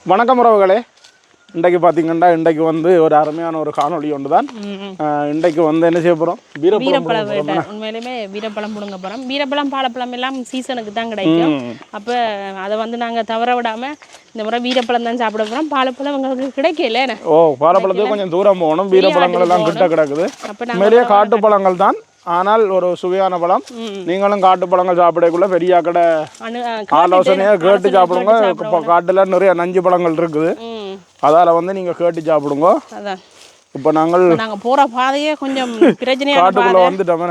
வணக்கம் உறவுகளே. இன்றைக்கு பார்த்தீங்கன்னா இன்றைக்கு வந்து ஒரு அருமையான ஒரு காணொளி ஒன்று தான். இன்றைக்கு வந்து என்ன செய்ய போகிறோம்? வீரப்பழம் வேட்டை. உண்மையிலுமே வீரப்பழம் பிடுங்க போகிறோம். வீரப்பழம் பாலப்பழம் எல்லாம் சீசனுக்கு தான் கிடைக்கும். அப்போ அதை வந்து நாங்கள் தவற விடாமல் இந்த முறை வீரப்பழம் தான் சாப்பிட போகிறோம். பாலப்பழம் எங்களுக்கு கிடைக்கல. ஓ, பாலப்பழத்துக்கு கொஞ்சம் தூரம் போகணும். வீரப்பழங்கள் எல்லாம் கிட்ட கிடக்குது. நிறைய காட்டு பழங்கள் தான், ஆனால் ஒரு சுவையான பழம். நீங்களும் காட்டு பழங்கள் சாப்பிடக்குள்ள பெரிய கடை ஆலோசனையாக கேட்டு சாப்பிடுங்க. காட்டுல நிறைய நஞ்சு பழங்கள் இருக்குது, அதால வந்து நீங்க கேட்டு சாப்பிடுங்க. இப்போ நாங்கள் போற பாதையே கொஞ்சம் பிரச்சனையா காட்டுக்குள்ள வந்துட்டோம்.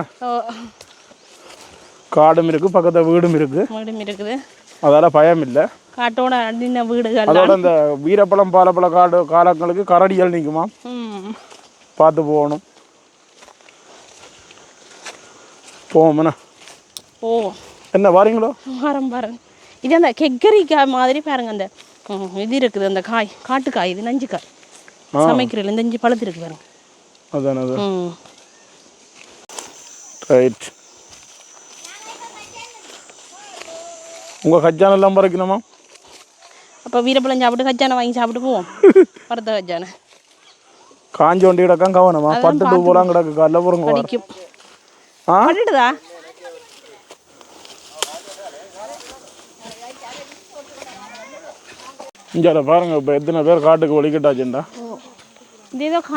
காடும் இருக்கு, பக்கத்துல வீடும் இருக்குது, அதால பயம் இல்லை. காட்டோட அடின வீடுகள். அதோட இந்த வீரப்பழம் பாலப்பழ காலங்களுக்கு கரடிகள் நிற்குமா, பார்த்து போகணும். போவோம்ண்ணா. ஓ, என்ன வாரீங்களோ? பாருங்க, இது அந்த கெக்கரிக்காய் மாதிரி பாருங்க. அந்த இது இருக்குது, அந்த காய், காட்டுக்காய், இது நஞ்சு காய் சமைக்கிறதுல இந்த நஞ்சு பழத்து இருக்கு பாருங்க. அதான் ரைட். உங்கள் கஜானை எல்லாம் பறிக்கணுமா? அப்போ வீரப்பழம் சாப்பிட்டு கஜானை வாங்கி சாப்பிட்டு போவோம். பருத்த கஜானை காஞ்சி வண்டி கிடக்கான் கவனமா, பட்டுட்டு போலாம் கிடக்கு. காலைல போகிறோங்க படிக்கும். பட்டுட்டுதா இஞ்சால பாருங்க. இப்போ எத்தனை பேர் காட்டுக்கு ஒழிக்கிட்டாச்சுண்டா.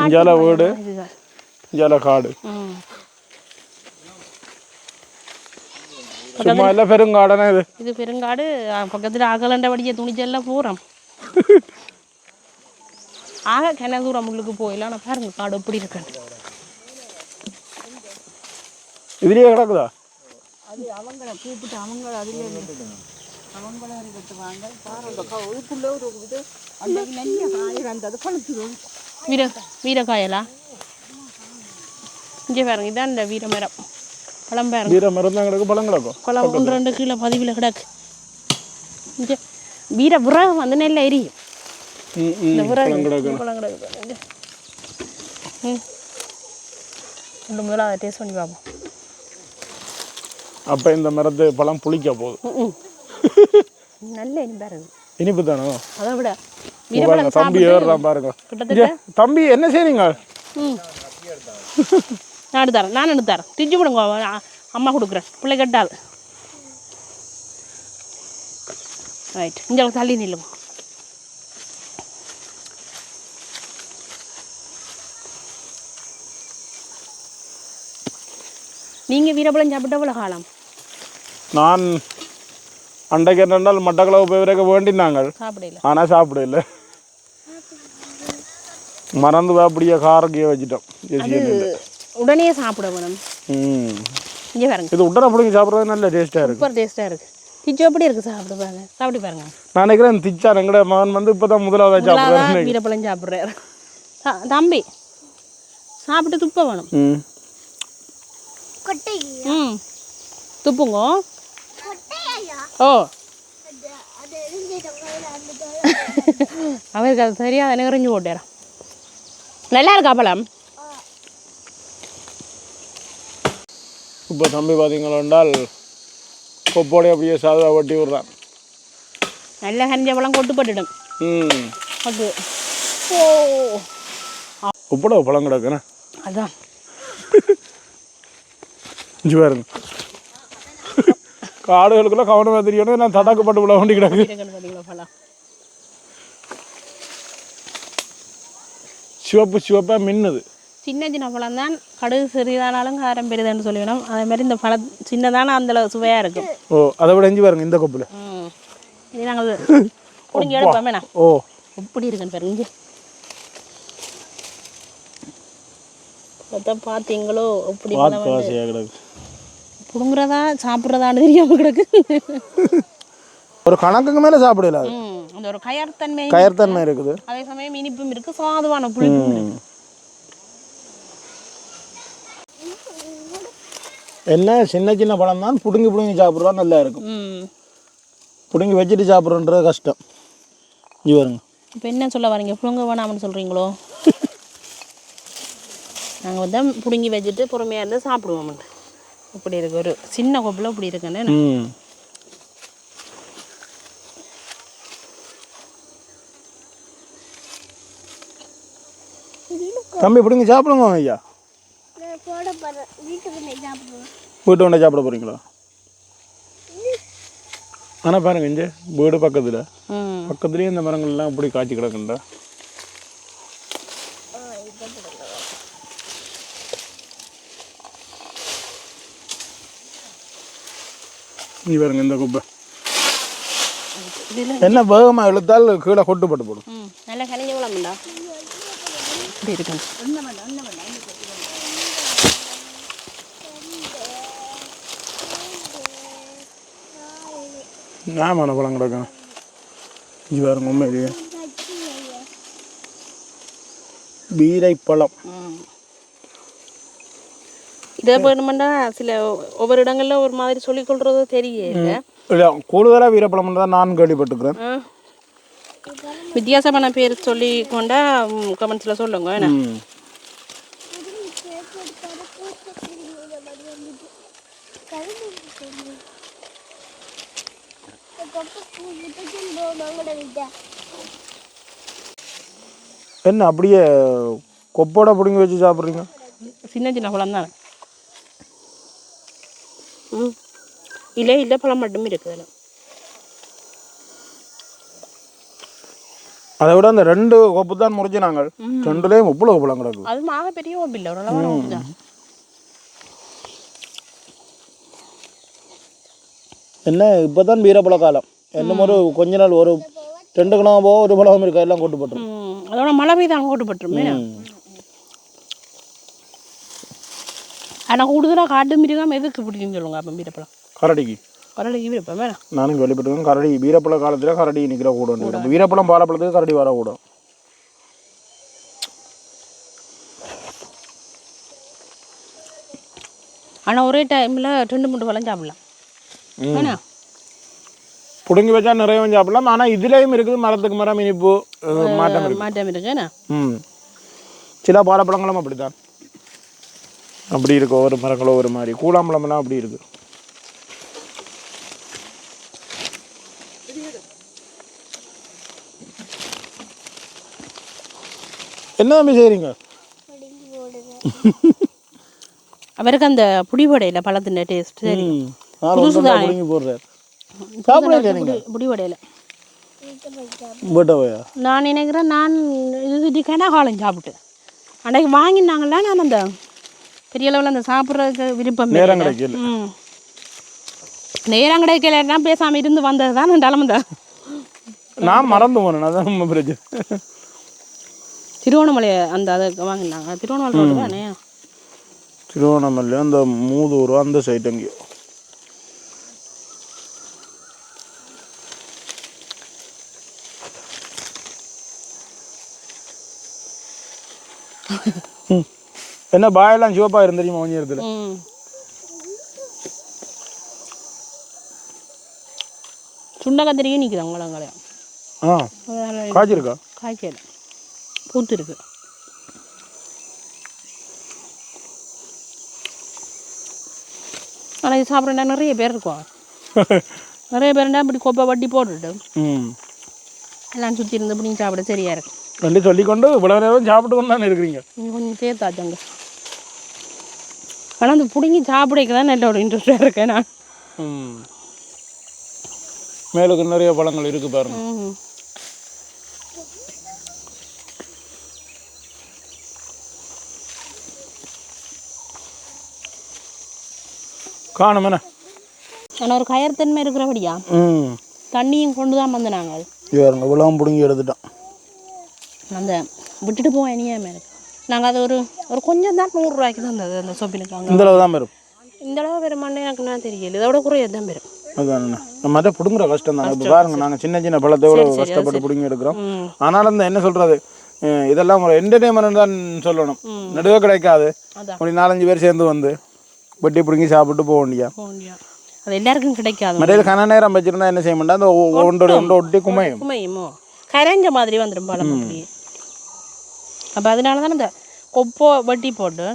இஞ்சால வீடு, இஞ்சால காடு. சும்மா இல்லை, பெருங்காடனே இது. இது பெருங்காடு. பக்கத்தில் அகலண்ட வடிய துணிச்செல்லாம் போகிறோம். ஆக கிண தூரம் உங்களுக்கு போயிடலாம். நான் பாருங்க காடு எப்படி இருக்கேன். இதுலயே கிடக்குதா? அது அவங்கள கூப்பிட்டு அவங்கள அதுலேயே அவங்கள கட்டுவாங்க. பாருக்குள்ள ஒரு இது அந்த நெல்லிய காய் வந்தது பழுத்துடும். வீரக்காயலா இங்கே பாருங்க. இதான் இந்த வீரமரம் பழம் பாருங்க. வீரமரம் தான் கிடக்கு, பழம் கிடக்கும். பழம் 1-2 கிலோ பதிவில் கிடக்கு. இங்கே வீர விறகு வந்து நெல்லை எரியும். இந்த விறகு பழம் கிடக்கு. முதல்ல அதை டேஸ்ட் பண்ணி பார்ப்போம். அப்போ இந்த மரத்து பழம் புளிக்க போகுது. நல்ல இனிப்பா இருக்கு. இனிப்பு தானோ? அதை விட தம்பி ஏறுறான் பாருங்க. தம்பி என்ன செய்றீங்க? நான் எடுத்தாரேன், நான் எடுத்தாரேன். திச்சு கொடுங்க, அம்மா கொடுக்குறேன். பிள்ளை கட்டாது. ரைட், இங்கே தள்ளி நில்லுங்க. நீங்கள் வீரப்பழம் சாப்பிட்ட எவ்வளோ காலம்? நான் அண்டைக்கு ரெண்டால் மட்டக்களவு போய் வரைக்கும் வேண்டினாங்க, சாப்பிடல. ஆனால் சாப்பிடல, மறந்து அப்படியே காரக்கையே வச்சுட்டோம். உடனே சாப்பிட வேணும். இங்கே பாருங்க, இது உடனே பிடிங்க சாப்பிட்றது நல்ல டேஸ்ட்டாக இருக்குது. சூப்பர் டேஸ்ட்டாக இருக்குது. திச்சு எப்படி இருக்குது? சாப்பிட்டு பாருங்க, சாப்பிட்டு பாருங்க. நான் நினைக்கிறேன் திச்சா எங்கட மகன் வந்து இப்போ தான் முதலாவது சாப்பிட்றேன். வீரப்பழம் சாப்பிட்றாரு தம்பி. சாப்பிட்டு துப்ப வேணும். துப்புங்க. ஓ, அவருக்கு அது சரியா நெறிஞ்சு போட்டுறேன். நல்லா இருக்கா பழம்? இப்போ தம்பி பார்த்தீங்களா என்றால் கொப்போடைய அப்படியே சாதா வட்டி விடுறான். நல்ல கரிஞ்ச பழம் கொட்டு பட்டுடும். அது ஓ, உப்பட பழம் கிடக்குண்ணே. அதான் இஞ்சி பாருங்க. காடுகளுக்குள்ள கவனமாக தெரியணும். நான் தடாக்கப்பட்டு விட வேண்டி கிடக்கு. சிவப்பு சிவப்பாக மின்னுது. சின்ன சின்ன பழம் தான். கடுகு சிறிதானாலும் காரம் பெரிதான்னு சொல்லிவிடும். அதே மாதிரி இந்த பழம் சின்னதான அந்த சுவையாக இருக்கும். ஓ, அதை விட இஞ்சி பாருங்க இந்த கொப்பில். இது நாங்கள் பிடிங்கி எடுப்போமே. ஓ, எப்படி இருக்குன்னு பாருங்க. இங்கே பார்த்தீங்களோ எப்படி கிடக்கு. புடுங்குறதா சாப்பிட்றதான்னு தெரியாமல் கிடக்கு. ஒரு கணக்குக்கு மேலே சாப்பிடல. அந்த ஒரு கயர்த்தன்மை இருக்குது. அதே சமயம் இனிப்பும் இருக்கு, சாதுவான புளிப்பும் இருக்கு. என்ன சின்ன சின்ன பழம் தான், புடுங்கி புடுங்கி சாப்பிட்றா நல்லா இருக்கும். புடுங்கி வச்சுட்டு சாப்பிட்றன்றது கஷ்டம். இங்கே வருங்க. இப்போ என்ன சொல்ல வரீங்க? புடுங்க வேணாம்னு சொல்கிறீங்களோ? நாங்கள் வந்து புடுங்கி வச்சுட்டு பொறுமையாக இருந்து சாப்பிடுவோம். இப்படி இருக்கு, ஒரு சின்ன கொப்பில் இப்படி இருக்குன்னு. தம்பி பிடிங்க சாப்பிடுங்க ஐயா. வீட்டு கொண்டே சாப்பிட போகிறீங்களா? ஆனால் பாருங்க இங்கே வீடு பக்கத்துலேயே இந்த மரங்கள்லாம் இப்படி காய்ச்சி கிடக்குண்டா. நீ பாருங்க இந்த குப்பை என்ன வேகமாக இழுத்தால் கீழே கொட்டுப்பட்டு போடும். நல்லா கனிஞ்ச குழம்புண்டா இருக்கு. ஞாபகம் பழம் கிடக்கும். இது பாருங்க உண்மையிலேயே பீரைப்பழம். இதை வேணுமெண்டா சில ஒவ்வொரு இடங்கள்ல ஒரு மாதிரி சொல்லிக் கொள்றது தெரியல. இல்லை கூடுதலாக வீரப்பழம் தான் நான் கேள்விப்பட்டுக்கிறேன். வித்தியாசமான பேர் சொல்லி கொண்டா கமெண்ட்ஸில் சொல்லுங்க. என்ன என்ன அப்படியே கொப்போட பிடிங்கி வச்சு சாப்பிட்றீங்க? சின்ன சின்ன பழம் தானே. இல்லை பழம் மட்டும் இருக்குது. அதை விட அந்த 2 கொப்பு தான் முறிச்சு நாங்கள் 2லேயும் இவ்வளோ பழம் கிடக்கும். அது மாக பெரிய கொப்பு இல்லை, ஒரு என்ன இப்போ தான் வீரப்பழ காலம். இன்னும் ஒரு கொஞ்ச நாள் ஒரு 2 கிலோ ஒரு பழம் இருக்கா எல்லாம் கொட்டு போட்டுரும். அதோட மழை பெய்தான் கொட்டு போட்டுருமே. ஆனால் கூடுதலாக காட்டு மிருகம் எதுக்கு பிடிக்குன்னு சொல்லுங்க. அப்போ வீரப்பழம் கரடிக்கு விருப்பம் வேணாம். நானும் கேள்விப்பட்டிருக்கேன். கரடி வீரப்பழ காலத்தில் கரடி நிற்கிற கூட வீரப்பழம் பாலப்பழத்துக்கு கரடி வரக்கூடும். ஆனால் ஒரே டைமில் 2-3 பழம் சாப்பிடலாம். வேணா பிடுங்கி வச்சா நிறைய சாப்பிடலாம். ஆனால் இதுலேயும் இருக்குது மரத்துக்கு மரம் இனிப்பு மாற்றம் இருக்குண்ணா. சில பாலப்பழங்களும் அப்படித்தான் அப்படி இருக்கு. ஒவ்வொரு மரங்களும் ஒரு மாதிரி. கூழாம்பழம்லாம் அப்படி இருக்கு. என்ன தம்பி செய்றீங்க? அவருக்கு அந்த புடிவடையில் பழத்தின் டேஸ்ட் சரி போடுறாரு. சாப்பிடல நீங்க புடிவடையில் போட்டவையா? நான் நினைக்கிறேன் நான் இது கனகாலம் சாப்பிட்டு அன்றைக்கு வாங்கினாங்களா. நான் அந்த பெரிய அளவில் அந்த சாப்பிட்றதுக்கு விருப்பம் நேரம் கிடைக்கல. நேரம் கிடைக்கலன்னா பேசாமல் இருந்து வந்தது தான் நான் நான் மறந்து போனேன். அதான் பிரச்சனை. திருவண்ணாமலை அந்த அதை வாங்கினாங்க. திருவண்ணாமலை தானே? திருவண்ணாமலை அந்த மூதூர் அந்த சைட் எங்கேயோ. என்ன பாயெல்லாம் சிவப்பா இருந்துருமா கொஞ்சம் இடத்துல. சுண்டக்கத்திரியும் நிற்குது உங்களங்களையும். காய்ச்சிருக்கா? காய்ச்சல் பூத்து இருக்கு. ஆனால் இது சாப்பிட்றா நிறைய பேர் இருக்கும். நிறைய பேருண்டா இப்படி கொப்பை வட்டி போட்டுட்டு எல்லாம் சுற்றி இருந்து இப்படி சாப்பிட சரியா இருக்கு. ரெண்டு சொல்லிக்கொண்டு இவ்வளோ நேரம் சாப்பிட்டு கொண்டு தானே இருக்கிறீங்க. கொஞ்சம் சேர்த்தாச்சங்க. ஆனால் அந்த பிடிங்கி சாப்பிடக்கு தான் நல்ல ஒரு இன்ட்ரெஸ்டாக இருக்கேன் நான். மேலுக்கு நிறைய பழங்கள் இருக்கு பாருங்க. காணும் என்ன? ஆனால் ஒரு கயர்த்தன்மை இருக்கிறபடியா தண்ணியும் கொண்டு தான் வந்து நாங்கள் இவ்வளவு பிடுங்கி எடுத்துட்டோம். அந்த விட்டுட்டு போவோம் இனியாமல் இருக்கு. நாங்கள் அது ஒரு கொஞ்சம் தான் 100 ரூபாய்க்கு தான் இருந்தது அந்த சொப்பினுக்கு. அங்கே இந்த அளவு தான் பெறும். இந்த அளவு பெருமான்னு எனக்கு நான் தெரியல. இதோட குறைய தான் பெறும். அதுதானே மற்ற பிடுங்குற கஷ்டம் தான். இப்போ பாருங்க நாங்கள் சின்ன சின்ன பழத்தை எவ்வளோ கஷ்டப்பட்டு பிடுங்கி எடுக்கிறோம். ஆனாலும் அந்த என்ன சொல்றது இதெல்லாம் ஒரு என்டர்டெயின்மெண்ட் தான் சொல்லணும். நடுவே கிடைக்காது. அப்படி 4-5 பேர் சேர்ந்து வந்து வெட்டி பிடுங்கி சாப்பிட்டு போக வேண்டியா. அது எல்லாருக்கும் கிடைக்காது. மறையில் கன நேரம் வச்சிருந்தா என்ன செய்ய மாட்டா அந்த ஒன்று ஒட்டி குமையுமோ கரைஞ்ச மாதிரி வந்துடும் பழம். அப்போ அதனால தான் இந்த கொப்போ வட்டி போட்டு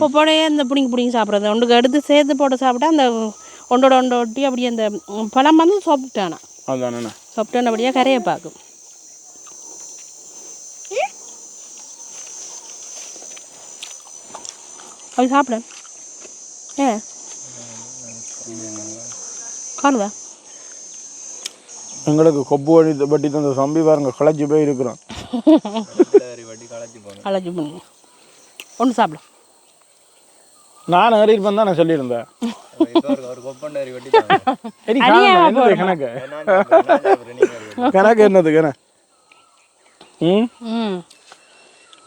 கொப்போடையே அந்த பிடிங்கி சாப்பிட்றது ஒன்றுக்கு எடுத்து சேர்த்து போட்டு சாப்பிட்டா அந்த ஒன்றோட ஒட்டி அப்படியே அந்த பழம் வந்து சாப்பிட்டானா சாப்பிட்டானபடியாக கரையை பார்க்கும். அப்படி சாப்பிட ஏன் காணுதா எங்களுக்கு கொப்பு வடி வட்டி தந்த தம்பி பாருங்க களைச்சி போய் இருக்கிறோம். களைச்சி பண்ணி ஒன்று சாப்பிட நான் ஏறியிருப்பேன் தான் நான் சொல்லியிருந்தேன். கணக்கு கணக்கு என்னது கணக்கு?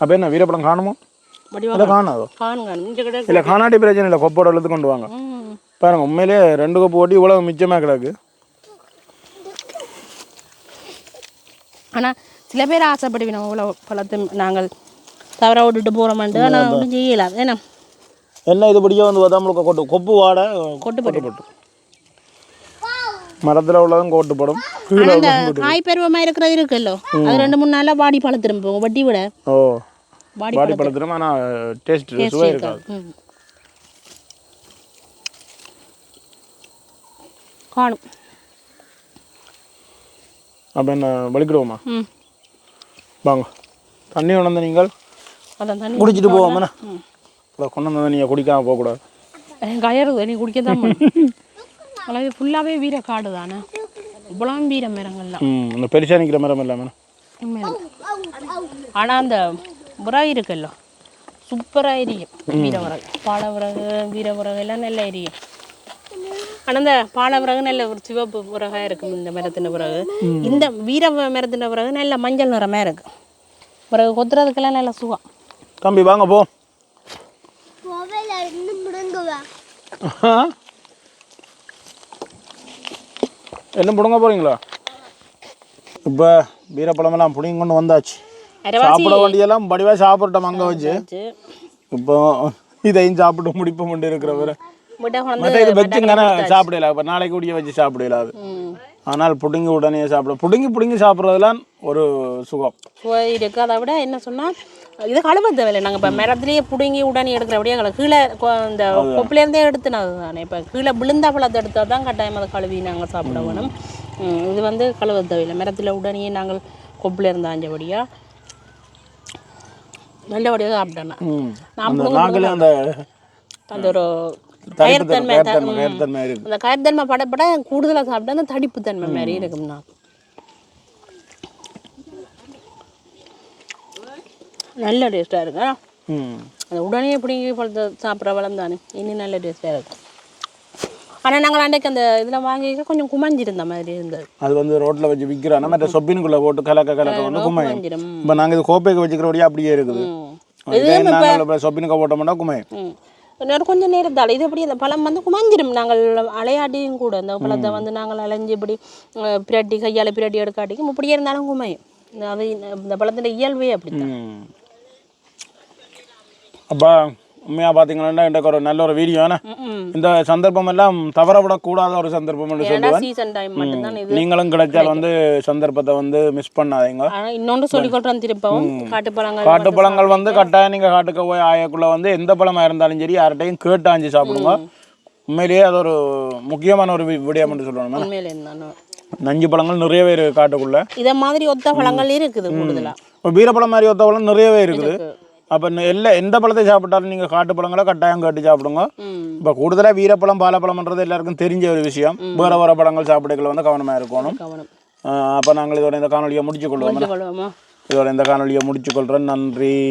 அப்போ என்ன வீரப்படம் காணுமோ? இல்லை காணாதோ? இல்லை காணாட்டி பிரச்சனை இல்லை, கொப்போட எழுத்து கொண்டு வாங்க. பாருங்க உண்மையிலே 2 கொப்பு ஓட்டி இவ்வளோ மிச்சமாக கிடக்கு. ஆனால் சில பேர் ஆசைப்படுவீங்க இவ்வளோ பழத்தை நாங்கள் தவற விட்டுட்டு போகிறோமான்ட்டு. ஆனால் ஒன்றும் செய்யலாம். ஏன்னா என்ன இது பிடிக்க வந்து வதாமலுக்கு கொட்டு கொப்பு வாடை கொட்டுப்பட்டு மரத்தில் உள்ளதும் கோட்டுப்படும். அந்த காய் பருவமாக இருக்கிறது இருக்குல்லோ, அது 2-3 நாளில் வாடி பழத்திரும் போகும் வட்டி விட. ஓ வாடி பழத்திரும், ஆனால் டேஸ்ட் சுவை இருக்காது. காணும். அப்போ என்ன வலிக்கிடுவோமா? வாங்க தண்ணி கொண்டு நீங்கள் அதான் தண்ணி குடிச்சிட்டு போவோம்ண்ணா. கொண்டு வந்ததை நீங்கள் குடிக்காமல் போகக்கூடாது. கயறுது நீ குடிக்க தான் அளவு ஃபுல்லாகவே வீர காடு தானே, இவ்வளோ வீர மரங்கள்லாம். இந்த பெருசாக நிற்கிற மரம் இல்லாமல். ஆனால் அந்த விறகு இருக்குல்ல சூப்பராக எரியும். வீர விறகு, பாலை விறகு, வீர விறகு எல்லாம் நல்லா எரியும். ஆனால் இந்த பாலை விறகு நல்ல ஒரு சிவப்பு விறகாக இருக்கும். இந்த மரத்தின விறகு, இந்த வீர மரத்தின விறகு நல்ல மஞ்சள் நிறமாக இருக்கு. விறகு கொத்துறதுக்கெல்லாம் நல்ல சுகம். தம்பி வாங்க போ. என்ன பிடுங்க போறீங்களா? இப்போ வீரப்பழமெல்லாம் பிடிங்க கொண்டு வந்தாச்சு. சாப்பிட வேண்டியெல்லாம் படிவாக சாப்பிட்டோம் அங்கே வச்சு. இப்போ இதையும் சாப்பிட்டு முடிப்ப மட்டும் இருக்கிறவரை இது வச்சுங்கன்னா சாப்பிடல. இப்போ நாளைக்கு கூடிய வச்சு சாப்பிடலாது. ஆனால் புடுங்கி உடனே சாப்பிட புடுங்கி சாப்பிட்றதுலாம் ஒரு சுகம் இருக்கு. அதை விட என்ன சொன்னால் இது கழுவ தேவையில்லை. நாங்கள் இப்போ மரத்துலேயே பிடுங்கி உடனே எடுக்கிறபடியே கீழே இந்த கொப்பிலேருந்தே எடுத்துனது தானே. இப்போ கீழே விழுந்தா பழத்தை எடுத்தால் தான் கட்டாயம் அதை கழுவி நாங்கள் சாப்பிட வேணும். இது வந்து கழுவ தேவையில்லை. மரத்தில் உடனே நாங்கள் கொப்பில் இருந்தாஞ்சபடியாக நல்லபடியாக சாப்பிட்டோன்னா அந்த ஒரு கயர்த்தன்மை, அந்த கயர்த்தன்மை படப்பட கூடுதலாக சாப்பிட்டா அந்த தடிப்பு தன்மை மாதிரி இருக்கும்னா நல்ல டேஸ்ட்டாக இருக்கு. அந்த உடனே பிடிங்கி பழத்தை சாப்பிட்ற பழம் தானே இன்னும் நல்ல டேஸ்ட்டாக இருக்கும். ஆனால் நாங்கள் அன்றைக்கு அந்த இதில் வாங்கி கொஞ்சம் குமஞ்சிருந்த மாதிரி இருந்தது. அது வந்து ரோட்டில் வச்சு விற்கிறோன்னா மற்ற சொப்பினுக்குள்ளே போட்டு கலக்க வந்து குமைஞ்சிரும். இப்போ நாங்கள் இது கோப்பைக்கு வச்சுக்கிறபடியே அப்படியே இருக்குது. சொப்பினுக்கு போட்டோம்னா குமையும் இன்னொரு கொஞ்சம் நேரத்தால் இது எப்படி அந்த பழம் வந்து குமஞ்சிரும். நாங்கள் அலையாட்டியும் கூட அந்த பழத்தை வந்து நாங்கள் அலைஞ்சி இப்படி பிரட்டி கையால் பிரட்டி எடுக்காட்டிக்கும் இப்படியே இருந்தாலும் குமையும். அது இந்த பழத்தின் இயல்பே அப்படித்தான். அப்பா உண்மையாக பார்த்தீங்கன்னா எனக்கு ஒரு நல்ல ஒரு வீடியோ. இந்த சந்தர்ப்பம் எல்லாம் தவறவிடக்கூடாத ஒரு சந்தர்ப்பம் சொல்லுவேன். நீங்களும் கிடைச்சால் வந்து சந்தர்ப்பத்தை வந்து மிஸ் பண்ணாதீங்க. இன்னொன்று சொல்லிக்கொள்றேன் திருப்பவும், காட்டுப்பழங்கள் வந்து கட்டாயம் நீங்கள் காட்டுக்கு போய் ஆயக்குள்ள வந்து எந்த பழமாக இருந்தாலும் சரி யார்கிட்டையும் கேட்டாஞ்சு சாப்பிடுங்க. உண்மையிலேயே அது ஒரு முக்கியமான ஒரு விடயம் என்று சொல்லணும். நஞ்சு பழங்கள் நிறையவே இருக்குது காட்டுக்குள்ள. இதை மாதிரி ஒத்த பழங்கள் இருக்குது கூடுதலாக. வீரப்பழம் மாதிரி ஒத்த பழம் நிறையவே இருக்குது. அப்போ எந்த பழத்தை சாப்பிட்டாலும் நீங்கள் காட்டு பழங்களை கட்டாயம் கேட்டு சாப்பிடுங்க. இப்போ கூடுதலாக வீரப்பழம் பாலப்பழம்ன்றது எல்லாருக்கும் தெரிஞ்ச ஒரு விஷயம். வேறு வேறு பழங்கள் சாப்பிடல வந்து கவனமாக இருக்கணும். அப்போ நாங்கள் இதோட இந்த காணொலியை முடிச்சுக்கொள்வோம். இதோட இந்த காணொலியை முடிச்சுக்கொள்கிறேன். நன்றி.